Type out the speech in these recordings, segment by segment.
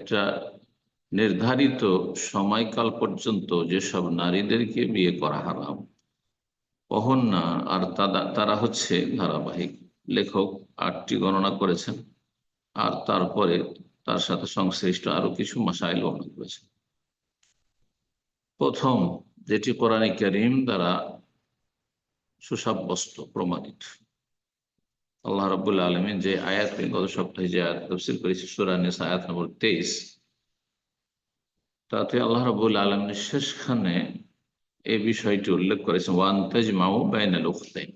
একটা নির্ধারিত সময়কাল পর্যন্ত যেসব নারীদেরকে বিয়ে করা হারাম, কখন না, আর তারা হচ্ছে ধারাবাহিক। লেখক 8টি গণনা করেছেন, আর তারপরে তার সাথে সংশ্লিষ্ট আরো কিছু মাসাইল বর্ণনা করেছেন। প্রথম, যেটি কোরআন কারীম দ্বারা সুসাব্যস্ত প্রমাণিত, আল্লাহ রাব্বুল আলামিন যে আয়াত গত সপ্তাহে যে আয়াত তাফসীর করেছি, সূরা নিসা আয়াত নম্বর 23, তাতে আল্লাহ রাব্বুল আলামিন শেষখানে এই বিষয়টি উল্লেখ করেছেন, ওয়ান তাজমাউ বাইনাল উখতাইন,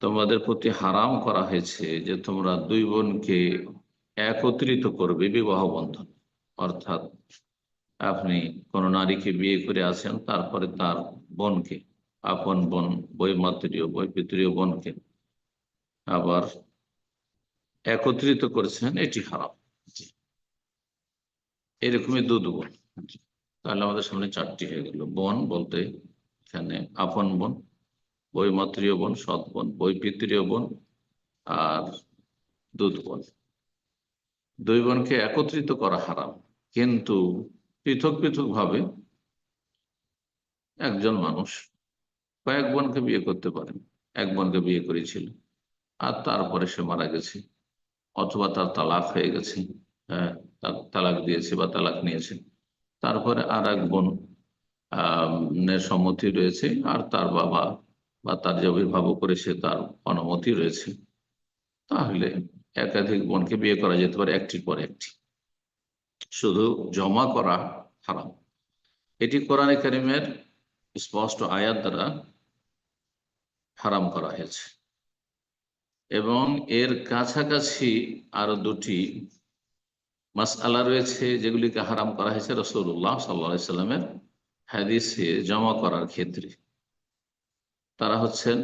তোমাদের প্রতি হারাম করা হয়েছে যে তোমরা দুই বোনকে একত্রিত করবে বিবাহ বন্ধন। অর্থাৎ আপনি কোন নারীকে বিয়ে করে আছেন, তারপরে তার বোনকে, আপন বোন, বৈমাতৃয় বৈপিতৃয় বোনকে আবার একত্রিত করেছেন, এটি হারাম। এরকমই দুধ বোন। তাহলে আমাদের সামনে 4টি হয়ে গেল। বোন বলতে এখানে আপন বোন, বৈমাতৃয় বোন, সৎ বোন, বৈপিতৃয় বোন আর দুধ বোন। দুই বোনকে একত্রিত করা হারাম, কিন্তু পৃথক পৃথক ভাবে একজন মানুষ কয়েক বোনকে বিয়ে করতে পারেন। এক বোনকে বিয়ে করেছিল আর তারপরে সে মারা গেছে, অথবা তার তালাক হয়ে গেছে, হ্যাঁ, তালাক দিয়েছে বা তালাক নিয়েছে, তারপরে আর এক বোন সম্মতি রয়েছে, আর তার বাবা বা তার যে অভিভাবক করেছে তার অনুমতি রয়েছে, তাহলে একাধিক বোনকে বিয়ে করা যেতে পারে, একটির পর একটি। শুধু জমা করা হারাম। এটি কোরআনে কারীমের স্পষ্ট আয়াত দ্বারা হারাম করা হয়েছে, এবং এর কাছাকাছি আরো 2টি মাসআলা রয়েছে যেগুলিকে হারাম করা হয়েছে রাসূলুল্লাহ সাল্লাল্লাহু আলাইহি সাল্লামের হাদিসে জমা করার ক্ষেত্রে। তারা হচ্ছেন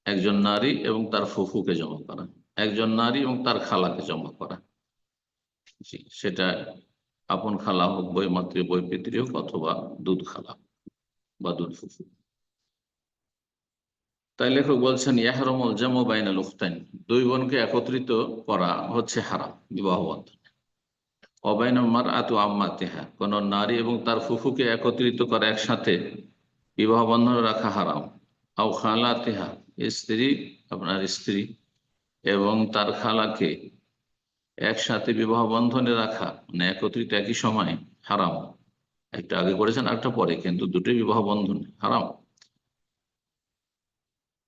একজন নারী এবং তার ফুফুকে জমা করা, একজন নারী এবং তার খালাকে জমা করা। জি, সেটা আপন খালা হোক, বৈমাতৃ বৈপিতৃ হোক, অথবা দুধ খালা বা দুধ ফুফু। তাই লেখক বলছেন, ইয়াহরুমুল জামউ বাইনাল উখতাইন, দুই বোনকে একত্রিত করা হচ্ছে হারাম বিবাহ বন্ধন। অবাইনাল মারআতু আম্মাতিহা, কোন নারী এবং তার ফুফুকে একত্রিত করা, একসাথে বিবাহ বন্ধনে রাখা হারাম। আও খালাতিহা, স্ত্রী, আপনার স্ত্রী এবং তার খালাকে একসাথে বিবাহ বন্ধনে রাখা, মানে একত্রিত একই সময়, হারাম। একটা আগে করেছেন আরেকটা পরে, কিন্তু দুটোই বিবাহ বন্ধন হারাম।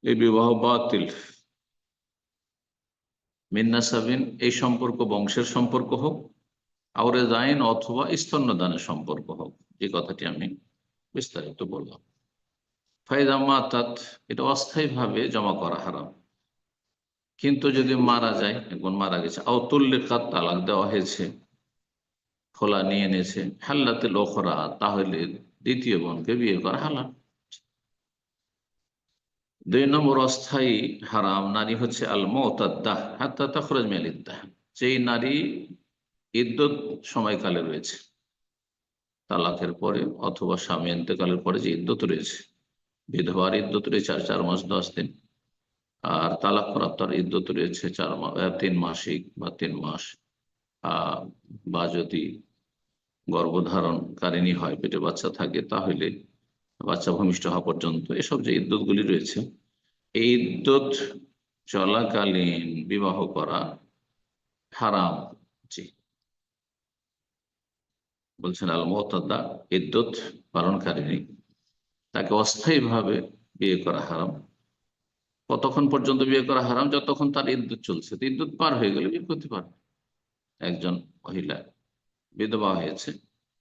এই বিবাহ বাতিল। মিন্নাসাবিন, এই সম্পর্ক বংশের সম্পর্ক হোক, আওরে জাইন, অথবা স্তন্যদানের সম্পর্ক হোক, যে কথাটি আমি বিস্তারিত বললাম। ফায়দা তাত, এটা অস্থায়ীভাবে জমা করা হারাম। কিন্তু যদি মারা যায়, একজন মারা গেছে, আউতুল্লিকাত, তালাক দেওয়া হয়েছে, খোলা নিয়ে নিয়েছে, হাল্লাতে লোখরা, তাহলে দ্বিতীয় বোনকে বিয়ে করা হালাল। 2 নম্বর অস্থায়ী হারাম নারী হচ্ছে আল মুতাদ্দাহ হাত্তা তাখরুজ মিনাল ইদ্দাহ, যেই নারী ইদ্যত সময়কালে রয়েছে, তালাকের পরে অথবা স্বামী ইন্তেকালের পরে যে ইদ্যত রয়েছে, বিধবার ইদ্যত রয়েছে 4 মাস 10 দিন, আর তালাক প্রাপ্তার ইদ্যত রয়েছে 3 মাসিক বা 3 মাস, বা যদি গর্ভধারণকারিণী হয়, পেটে বাচ্চা থাকে, তাহলে বাচ্চা ভূমিষ্ঠ হওয়া পর্যন্ত, এসব যে ইদ্যতগুলি রয়েছে, এই ইদ্যত চলাকালীন বিবাহ করা হারাম। জি, বলছেন আল মুতাদ্দা, ইদ্যত পালনকারিণী, তাকে অস্থায়ীভাবে বিয়ে করা হারাম। কতক্ষণ পর্যন্ত বিয়ে করা হারাম? যতক্ষণ তার ইদ্যত চলছে। তো ইদ্যত পার হয়ে গেলে বিয়ে করতে পারবে। একজন মহিলা বিধবা হয়েছে,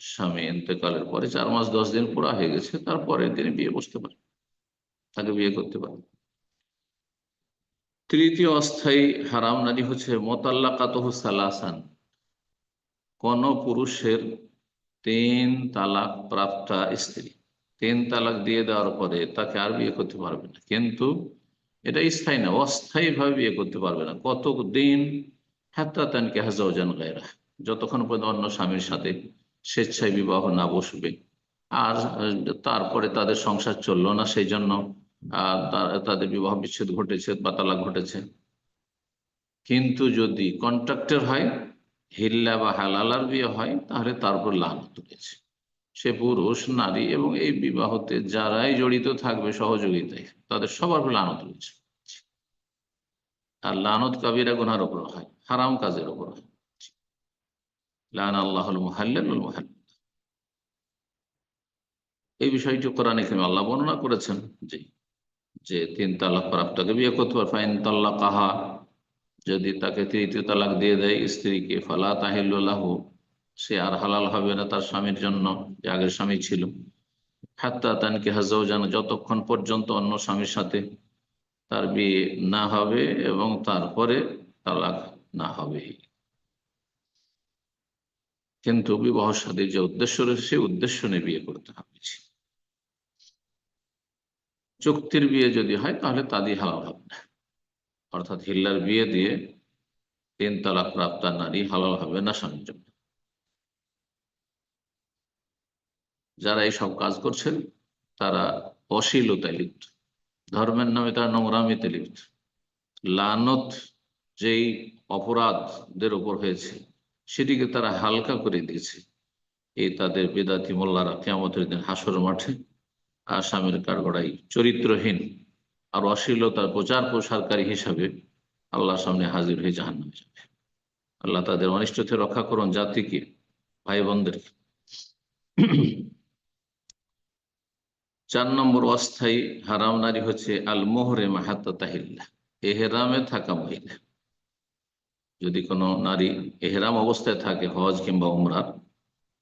স্বামী ইন্তেকালের পরে 4 মাস 10 দিন পুরা হয়ে গেছে, তারপরে তিনি বিয়ে বসতে পারেন, তাকে বিয়ে করতে পারেন। তৃতীয় অস্থায়ী হারাম নারী হচ্ছে মুতাল্লাকাতুহু সালাসান, কোন পুরুষের 3 তালাক প্রাপ্তা স্ত্রী 3 তালাক দিয়ে দেওয়ার পরে তাকে আর বিয়ে করতে পারবে না, কিন্তু এটা স্থায়ী না, অস্থায়ী ভাবে বিয়ে করতে পারবে না। কতদিন? হাত্তা তানকিহা যাওজান গায়রা, যতক্ষণ পর্যন্ত অন্য স্বামীর সাথে স্বেচ্ছায় বিবাহ না বসবে। আর তারপরে তাদের সংসার চললো না, সেই জন্য তাদের বিবাহ বিচ্ছেদ ঘটেছে বা তালাক ঘটেছে। কিন্তু যদি কন্ট্রাক্টের হয়, হিল্লা বা হালালার বিয়ে হয় তাহলে তার উপর লানত রয়েছে। সে পুরুষ নারী এবং এই বিবাহতে যারাই জড়িত থাকবে সহযোগিতায়, তাদের সবার উপর লানত রয়েছে। আর লানত কাবিরা গুনার উপর হয়, হারাম কাজের উপর হয়। লান আল্লাহুল মুহাল্লিল ওয়াল মুহাল্লাল। এই বিষয়টি কোরআনে কারিমে আল্লাহ বর্ণনা করেছেন যে যে তিন তালাক প্রাপ্তকে বিয়ে করতে পারে, ফাইন তাল্লাকাহা, যদি তাকে তৃতীয় তালাক দিয়ে দেয় স্ত্রীকে, ফালা তাহিল্লু লাহু, সে আর হালাল হবে না তার স্বামীর জন্য, যে আগের স্বামী ছিল। হাত্তা তানকিহা যাওজান, যতক্ষণ পর্যন্ত অন্য স্বামীর সাথে তার বিয়ে না হবে এবং তারপরে তালাক না হবে। কিন্তু বিবাহ শাদীর যে উদ্দেশ্য রয়েছে সেই উদ্দেশ্য নিয়ে বিয়ে করতে হবে। চুক্তির বিয়ে যদি হয় তাহলে তা দিয়ে হালাল হবে না, অর্থাৎ হিল্লার বিয়ে দিয়ে তিন তালাক প্রাপ্ত নারী হালাল হবে না স্বামীর জন্য। যারা এইসব কাজ করছেন তারা অশ্লীলতায় লিপ্ত, ধর্মের নামে তারা নোংরামিতে লিপ্ত। লানত যেই অপরাধদের উপর হয়েছে সেটিকে তারা হালকা করে দিয়েছে। এই তাদের বেদাতি মোল্লারা কিয়ামতের দিন হাসর মাঠে আসামের কাঠগড়াই চরিত্রহীন আর অশ্লীলতার প্রচার প্রসারকারী হিসাবে আল্লাহর সামনে হাজির হয়ে জাহান্নামে যাবে। আল্লাহ তাদের অনিষ্ট থেকে রক্ষা করুন, জাতিকে, ভাই বোনদেরকে। 4 নম্বর অস্থায়ী হারাম নারী হচ্ছে আল মোহরে মাহাত্তা তাহিল্লা, এহেরামে থাকা মহিলা। যদি কোনো নারী এহেরাম অবস্থায় থাকে হজ কিংবা উমরার,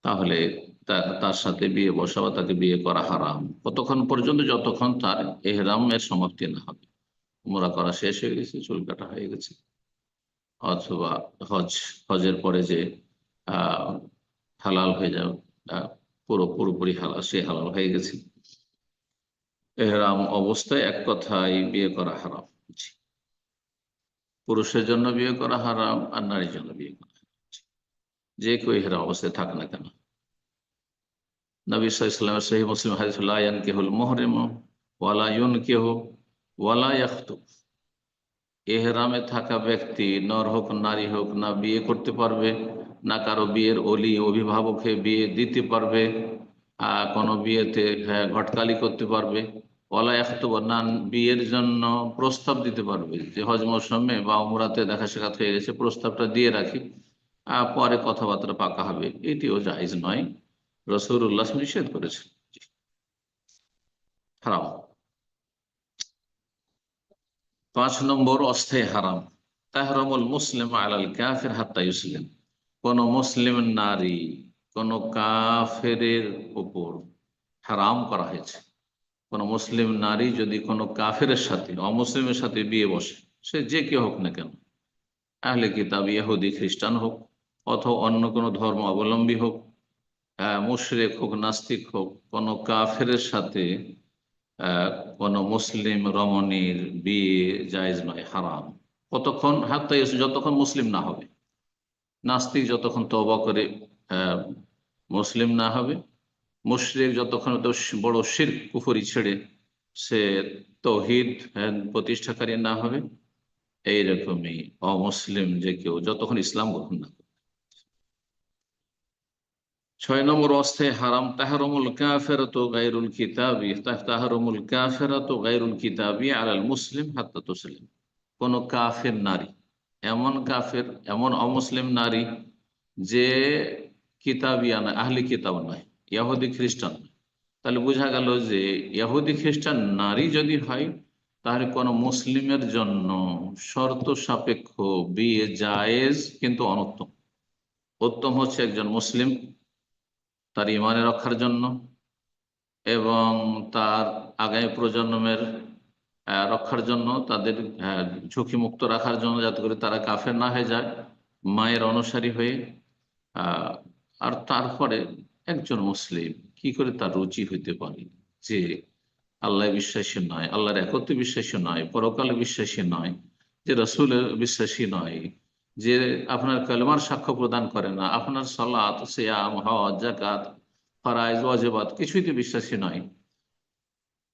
তাহলে তার সাথে বিয়ে বসা বা তাকে বিয়ে করা হারাম কতক্ষণ পর্যন্ত, যতক্ষণ তার এহরামের সমাপ্তি না হবে। উমরা করা শেষ হয়ে গেছে, চুল কাটা হয়ে গেছে, অথবা হজের পরে যে আহ হালাল হয়ে যাবে, পুরোপুরি হালাল, সে হালাল হয়ে গেছে। এহরাম অবস্থায় এক কথায় বিয়ে করা হারাম। পুরুষের জন্য বিয়ে করা হারাম আর নারীর জন্য বিয়ে করা হারাম। যে কেউ এহরাম অবস্থায় থাক না কেন। নবী সাল্লাল্লাহু আলাইহি ওয়াসাল্লামের সহিহ মুসলিম হাদিস, লা ইয়ানকিহুল মুহরিমু ওয়ালা ইউনকিহু ওয়ালা ইয়াখতুব, এহরামে থাকা ব্যক্তি নর হোক নারী হোক না বিয়ে করতে পারবে, না কারো বিয়ের অলি অভিভাবককে বিয়ে দিতে পারবে, কোনো বিয়েতে ঘটকালি করতে পারবে, ওয়ালা ইয়াখতুব, না বিয়ের জন্য প্রস্তাব দিতে পারবে, যে হজ মৌসুমে বা উমরাতে দেখা সাক্ষাৎ হয়ে গেছে, প্রস্তাবটা দিয়ে রাখি, পরে কথাবার্তা পাকা হবে, এটিও জায়েজ নয়। রাসূলুল্লাহ নিষেধ করেছেন, হারাম। 5 নম্বর অস্থায়ী হারাম তাহরামুল মুসলিম আলাল কাফির হাত্তা ইউসলিম, কোন মুসলিম নারী কোন কাফেরের উপর হারাম করা হয়েছে। কোন মুসলিম নারী যদি কোনো কাফেরের সাথে, অমুসলিমের সাথে বিয়ে বসে, সে যে কেউ হোক না কেন, আহলে কিতাব, ইহুদি, খ্রিস্টান হোক, অথবা অন্য কোনো ধর্ম অবলম্বী হোক, মুশরিক হোক, নাস্তিক হোক, কোনো কাফেরের সাথে আহ কোন মুসলিম রমণীর বিয়ে জায়েজ নয়, হারাম। কতক্ষণ? হাত্তা যতক্ষণ মুসলিম না হবে। নাস্তিক যতক্ষণ তওবা করে আহ মুসলিম না হবে, মুশরিক যতক্ষণ তো বড় শিরক কুফরি ছেড়ে সে তৌহিদ প্রতিষ্ঠাকারী না হবে, এইরকমই অমুসলিম যে কেউ যতক্ষণ ইসলাম গ্রহণ না করে। 6 নম্বর অস্থায়ী হারাম তাহরুমুল কাফিরাতু গায়রুল কিতাবি, তাহরুমুল কাফিরাতু গায়রুল কিতাবি আলাল মুসলিম হাত্তা তুসলিম, কোন কাফের নারী, এমন কাফের, এমন অমুসলিম নারী যে কিতাবিয়া নয়, আহলি কিতাব নয়, ইহুদি খ্রিস্টান নয়। তাহলে বোঝা গেল যে ইহুদি খ্রিস্টান নারী যদি হয় তাহলে কোন মুসলিমের জন্য শর্ত সাপেক্ষ বিয়ে জায়েজ, কিন্তু অনুত্তম। উত্তম হচ্ছে একজন মুসলিম তার ইমানে রক্ষার জন্য এবং তার আগামী প্রজন্মের রক্ষার জন্য, তাদের ঝুঁকি মুক্ত রাখার জন্য, যাতে করে তারা কাফের না হয়ে যায় মায়ের অনুসারী হয়ে। আহ, আর তারপরে একজন মুসলিম কি করে তার রুচি হইতে পারে যে আল্লাহ বিশ্বাসী নয়, আল্লাহর একত্বে বিশ্বাসী নয়, পরকালে বিশ্বাসী নয়, যে রসুলের বিশ্বাসী নয়, যে আপনার কালেমার সাক্ষ্য প্রদান করে না, আপনার সালাত, সিয়াম, হজ, যাকাত, ফরাইজ, ওয়াজিবাত কিছুইতে বিশ্বাসী নয়,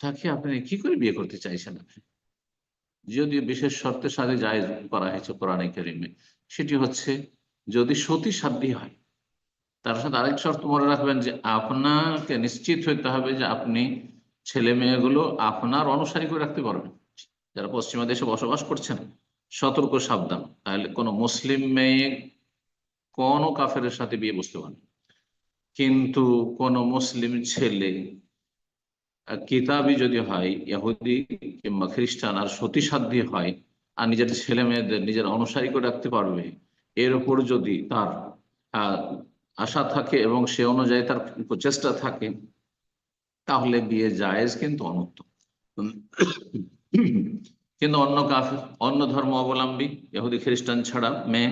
তাকে আপনি কি করে বিয়ে করতে চাইছেন? আপনি যদিও বিশেষ শর্তের সাথে জায়েজ করা হয়েছে কোরআনে কারিমে, সেটি হচ্ছে যদি সতী সাধ্যী হয়। তার সাথে আরেক শর্ত মনে রাখবেন যে আপনাকে নিশ্চিত হইতে হবে যে আপনি ছেলে মেয়েগুলো আপনার অনুসারী করে রাখতে পারবেন। যারা পশ্চিমা দেশে বসবাস করছেন, সতর্ক সাবধান, তাহলে কোনো মুসলিম মেয়ে কোনো কাফেরের সাথে বিয়ে বসতে পারে, কিন্তু কোনো মুসলিম ছেলে কিতাবি যদি হয়, ইহুদি কিংবা খ্রিস্টান, আর সতী সাধ্যী হয়, আর নিজের ছেলে মেয়েদের নিজের অনুসারী করে রাখতে পারবে, এর উপর যদি তার আহ, আশা থাকে এবং সে অনুযায়ী তার প্রচেষ্টা থাকে, তাহলে বিয়ে জায়েজ কিন্তু অনুত্তম। কিন্তু অন্য কাফের, অন্য ধর্ম অবলম্বী ইহুদি খ্রিস্টান ছাড়া মেয়ে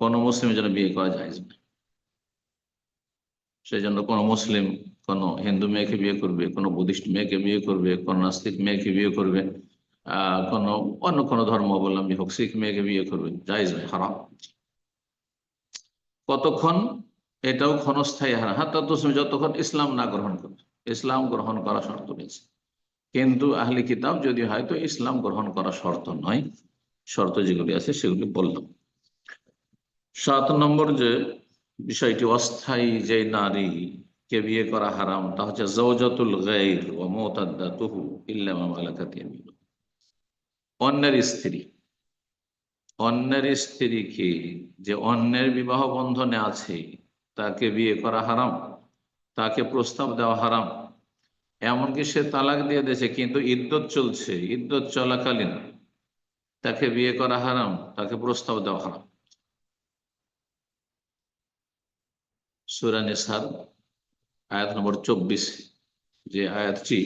কোনো মুসলিমের জন্য বিয়ে করা যায় না। সেই জন্য কোনো মুসলিম কোনো হিন্দু মেয়েকে বিয়ে করবে, কোনো বুদ্ধিস্ট মেয়েকে বিয়ে করবে, কোনো নাস্তিক মেয়েকে বিয়ে করবে, কোনো অন্য কোনো ধর্ম অবলম্বী হোক, শিখ মেয়েকে বিয়ে করবে, জায়েজ নয়, হারাম। কতক্ষণ? এটাও ক্ষণস্থায়ী হারাম, হাত্তা তুসলিম, যতক্ষণ ইসলাম না গ্রহণ করবে। ইসলাম গ্রহণ করা শর্ত রয়েছে, কিন্তু আহলি কিতাব যদি হয় তো ইসলাম গ্রহণ করা শর্ত নয়। শর্ত যেগুলি আছে সেগুলি বললাম। 7 নম্বর যে বিষয়টি, অস্থায়ী যে নারী কে বিয়ে করা হারাম, তা হচ্ছে জাওজাতুল গায়র ওয়া মুতাদ্দাতুহু ইল্লা মা মালাকাত ইয়ামিনুহু। অন্যের স্ত্রী, অন্যের স্ত্রীকে, যে অন্যের বিবাহ বন্ধনে আছে, তাকে বিয়ে করা হারাম, তাকে প্রস্তাব দেওয়া হারাম। এমনকি সে তালাক দিয়ে দিয়েছে কিন্তু ইদ্যত চলছে, ইদ্যত চলাকালীন তাকে বিয়ে করা হারাম, তাকে প্রস্তাব দেওয়া হারাম। সূরা নিসার আয়াত নম্বর 24, যে আয়াতটি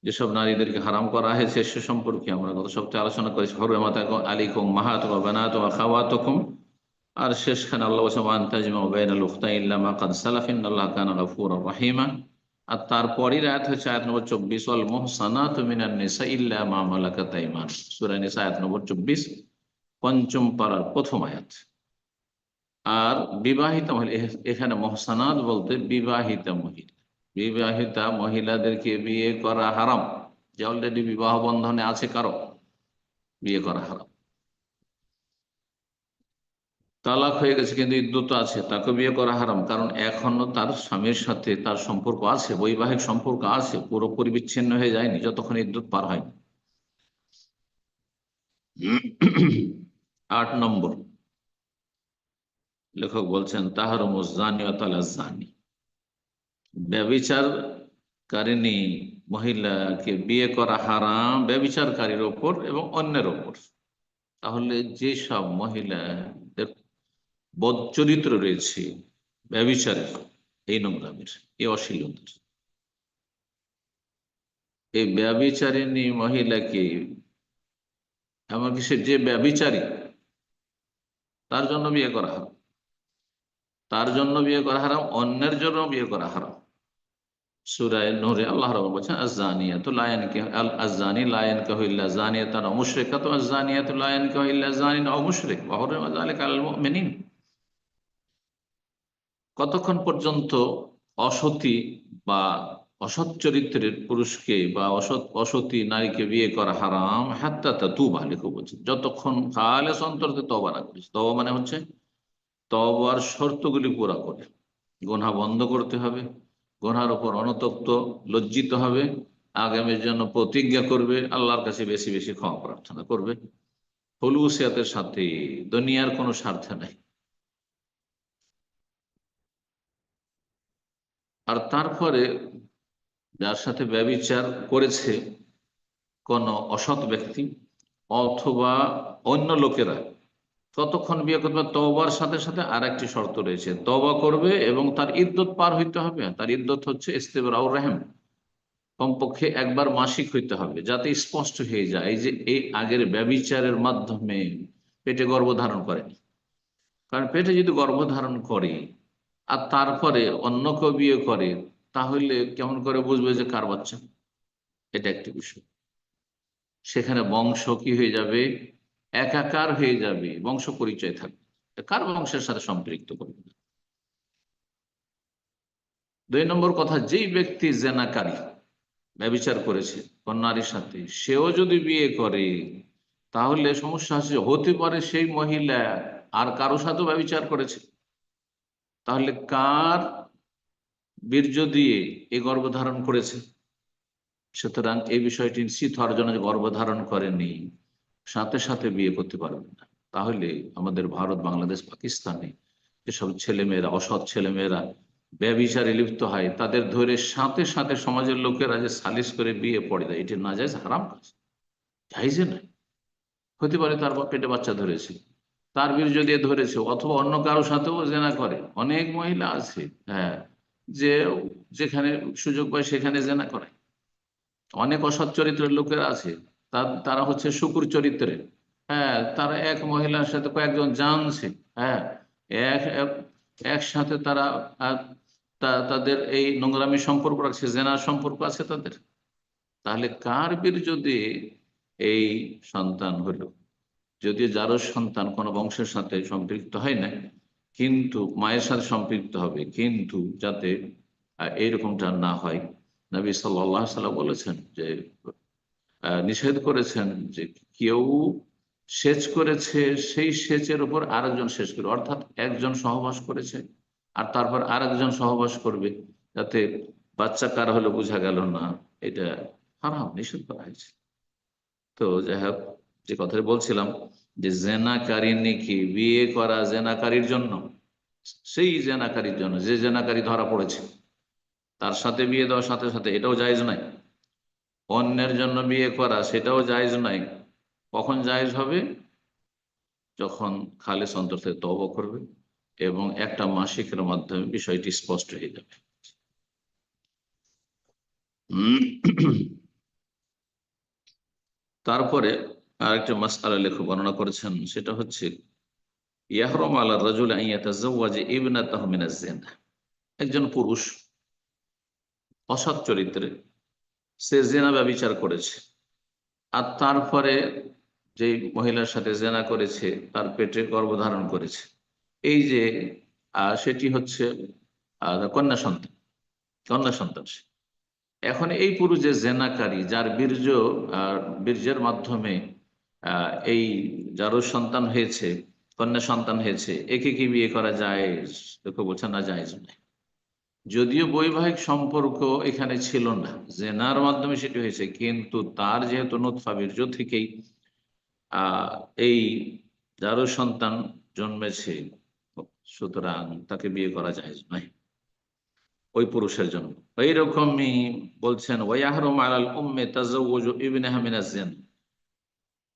যেসব নারীদেরকে হারাম করা হয়েছে সে সম্পর্কে আমরা গত সপ্তাহে আলোচনা করেছি। হুররিমাত আলাইকুম উম্মাহাতুকুম ওয়া বানাতুকুম ওয়া খাওয়াতুকুম, আর শেষখানে আল্লাহ বলেছেন ওয়া আন তাজমাউ বাইনাল উখতাইনি ইল্লা মা কাদ সালাফ ইন্নাল্লাহা কানা গাফুরার রহিমা। আর তারপরের আয়াত হচ্ছে আয়াত নম্বর 24, ওয়াল মুহসানাতু মিনান নিসা ইল্লা মা মালাকাত আইমানুকুম, সূরা নিসা আয়াত নম্বর 24, পঞ্চম পারার প্রথম আয়াত। আর বিবাহিতা মহিলা, এখানে মহসানাত বলতে বিবাহিতা মহিলা, বিবাহিতা মহিলাদেরকে বিয়ে করা হারাম। যে অলরেডি বিবাহ বন্ধনে আছে কারো, বিয়ে করা হারাম। তালাক হয়ে গেছে কিন্তু ইদ্যুত আছে, তাকে বিয়ে করা হারাম, কারণ এখনো তার স্বামীর সাথে তার সম্পর্ক আছে, বৈবাহিক সম্পর্ক আছে, পুরোপুরি বিচ্ছিন্ন হয়ে যায়নি যতক্ষণ ইদ্যুত পার হয়নি। 8 নম্বর, লেখক বলছেন তাহরুমুজ জানিয়াতু আলা জানি, ব্যভিচারকারিণী মহিলাকে বিয়ে করা হারাম ব্যভিচারকারীর ওপর এবং অন্যের ওপর। তাহলে যেসব মহিলাদের বদচরিত্র রয়েছে, ব্যভিচারের, এই নোংরামের, এই অশ্লীলতার, এই ব্যভিচারিণী মহিলাকে, এমনকি সে যে ব্যভিচারী তার জন্য বিয়ে করা হারাম, তার জন্য বিয়ে করা হারাম, অন্যের জন্য বিয়ে করা হারাম। সূরা নূরে আল্লাহ রাব্বুল বলেছেন আয-যানিয়াতু লা ইয়ানকিহু আয-যানি লা ইয়ানকিহু ইল্লা যানিয়াতান আও মুশরিকাতুন আয-যানিয়াতু লা ইয়ানকিহু ইল্লা যানিন আও মুশরিক ওয়া হুররিমা যালিকা আলাল মুমিনিন। কতক্ষণ পর্যন্ত অসতী বা অসৎ চরিত্রের পুরুষকে বা অসতী নারীকে বিয়ে করা হারাম? হাত্তা তাতুবা, লেখক বলছেন, যতক্ষণ খালেস অন্তরে তওবা না করিস। তওবা মানে হচ্ছে তওবার শর্তগুলি পুরা করে, গুনাহ বন্ধ করতে হবে, গুনার উপর অনুতপ্ত লজ্জিত হবে, আগামীর জন্য প্রতিজ্ঞা করবে, আল্লাহর কাছে বেশি বেশি ক্ষমা প্রার্থনা করবে, হুলুসিয়াতের সাথে, দুনিয়ার কোনো স্বার্থে নাই। আর তারপরে যার সাথে ব্যভিচার করেছে কোন অসৎ ব্যক্তি অথবা অন্য লোকেরা, ততক্ষণ বিয়ে করবে। তওবার সাথে সাথে আর একটি শর্ত রয়েছে, তওবা করবে এবং তার ইদ্যত পার হইতে হবে। তার ইদ্যত হচ্ছে ইস্তেবরাউর রহম, কমপক্ষে একবার মাসিক হইতে হবে, যাতে স্পষ্ট হয়ে যায় যে এই আগের ব্যভিচারের মাধ্যমে পেটে গর্ভধারণ করেনি। কারণ পেটে যদি গর্ভধারণ করে আর তারপরে অন্য কেউ বিয়ে করে, তাহলে কেমন করে বুঝবে যে কার বাচ্চা? এটা একটি বিষয়। সেখানে বংশ কি হয়ে যাবে? একাকার হয়ে যাবে, বংশ পরিচয় থাকবে, কার বংশের সাথে সম্পৃক্ত করবে না। 2 নম্বর কথা, যেই ব্যক্তি জেনাকারী, ব্যভিচার করেছে কোন নারীর সাথে, সেও যদি বিয়ে করে, তাহলে সমস্যা আছে, হতে পারে সেই মহিলা আর কারো সাথেও ব্যভিচার করেছে, তাহলে কার বীর্য দিয়ে এ গর্ভধারণ করেছে? সুতরাং এই বিষয়টি নিশ্চিত হওয়ার জন্য গর্ভধারণ করেনি, সাথে সাথে বিয়ে করতে পারবে না। তাহলে আমাদের ভারত, বাংলাদেশ, পাকিস্তানে যেসব ছেলেমেয়েরা, অসৎ ছেলেমেয়েরা ব্যভিচারে লিপ্ত হয়, তাদের ধরে সাথে সাথে সমাজের লোকেরা যে সালিশ করে বিয়ে পড়ে দেয়, এটি নাজায়েজ, হারাম কাজ, জায়েজে নাই। হতে পারে তার পেটে বাচ্চা ধরেছে, তার বীর্য দিয়ে ধরেছে, অথবা অন্য কারো সাথেও জেনা করে। অনেক মহিলা আছে, হ্যাঁ, যে যেখানে সুযোগ পায় সেখানে জেনা করে। অনেক অসৎ চরিত্রের লোকেরা আছে, তারা হচ্ছে শুকুর চরিত্রের, হ্যাঁ, তারা এক মহিলার সাথে কয়েকজন জানছে, হ্যাঁ, এক এক- একসাথে তারা তাদের এই নোংরামি সম্পর্ক রাখছে, জেনার সম্পর্ক আছে তাদের। তাহলে কার বীর্য দিয়ে এই সন্তান হলো? যদিও যারও সন্তান কোনো বংশের সাথে সম্পৃক্ত হয় না, কিন্তু মায়ের সাথে সম্পৃক্ত হবে, কিন্তু যাতে এইরকমটা না হয়। নবী সাল্লাল্লাহু আলাইহি সাল্লাম বলেছেন যে, নিষেধ করেছেন যে কেউ সেচ করেছে, সেই সেচের উপর আরেকজন সেচ করবে, অর্থাৎ একজন সহবাস করেছে আর তারপর আরেকজন সহবাস করবে, যাতে বাচ্চা কার হলো বোঝা গেল না, এটা হারাম, নিষেধ করা হয়েছে। তো যাই হোক, যে কথাটা বলছিলাম, যে জেনাকারী নাকি বিয়ে করা জেনাকারীর জন্য, সেই জেনাকারীর জন্য যে জেনাকারী ধরা পড়েছে তার সাথে বিয়ে দেওয়ার সাথে সাথে, এটাও জায়েজ নাই। অন্যের জন্য বিয়ে করা, সেটাও জায়েজ নাই। কখন জায়েজ হবে? যখন খালেস অন্তর থেকে তওবা করবে এবং একটা মাসিকের মাধ্যমে বিষয়টি স্পষ্ট হয়ে যাবে। তারপরে আরেকটা মাসআলা লেখক বর্ণনা করেছেন, সেটা হচ্ছে ইয়াহরামু আলা রাজুল আন ইয়াতাযাওয়াজা ইবনাতাহু মিনাজ জিনা। একজন পুরুষ অসৎ চরিত্রে, সে জেনা ব্যভিচার করেছে, আর তারপরে যে মহিলার সাথে জেনা করেছে তার পেটে গর্ভধারণ করেছে, এই যে সেটি হচ্ছে কন্যা সন্তান, কন্যা সন্তান সে। এখন এই পুরুষ যে জেনাকারী, যার বীর্যের মাধ্যমে এই যারও সন্তান হয়েছে, কন্যা সন্তান হয়েছে, একে কি বিয়ে করা যায়? দেখো বলছে না, জায়েজ নয়। যদিও বৈবাহিক সম্পর্ক এখানে ছিল না, জেনার মাধ্যমে সেটি হয়েছে, কিন্তু তার যেহেতু নুতফা, বীর্য থেকেই আহ এই যারও সন্তান জন্মেছে, সুতরাং তাকে বিয়ে করা জায়েজ নয় ওই পুরুষের জন্য। এইরকমই বলছেন, ওয়াহরুম আলাল উম্মে তাযাওযুজু ইবনাহা মিনাজ জিনা।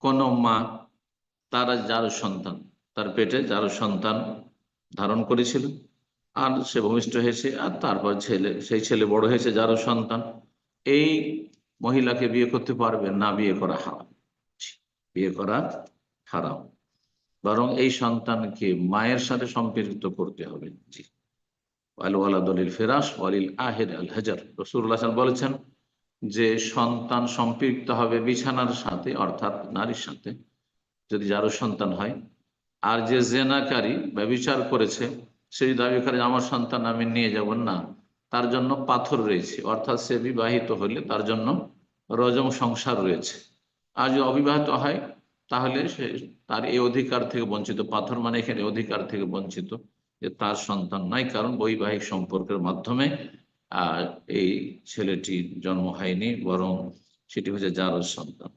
কোন মা তার যার সন্তান, তার পেটে যার সন্তান ধারণ করেছিল, আর সে ভূমিষ্ঠ হয়েছে, আর তারপর সেই ছেলে বড় হয়েছে, যার সন্তান, এই মহিলাকে বিয়ে করতে পারবে না, বিয়ে করা হারাম, বিয়ে করা হারাম। বরং এই সন্তানকে মায়ের সাথে সম্পৃক্ত করতে হবে। জি, ওয়ালিল ফিরাশ ওয়ালিল আহির আল হাজার, রাসূলুল্লাহ সাল্লাল্লাহু আলাইহি ওয়াসাল্লাম বলেছেন যে সন্তান সম্পৃক্ত হবে বিছানার সাথে, অর্থাৎ নারীর সাথে, যদি যারও সন্তান হয়। আর যে জেনাকারী ব্যভিচার করেছে, সেই দাবি করে আমার সন্তান আমি নিয়ে যাব না, তার জন্য পাথর রয়েছে, অর্থাৎ সে বিবাহিত হলে তার জন্য রজম সংসার রয়েছে। আর যদি অবিবাহিত হয়, তাহলে সে তার এই অধিকার থেকে বঞ্চিত, পাথর মানে এখানে অধিকার থেকে বঞ্চিত, যে তার সন্তান নাই, কারণ বৈবাহিক সম্পর্কের মাধ্যমে এই ছেলেটির জন্ম হয়নি, বরং সেটি হচ্ছে জারজ সন্তান।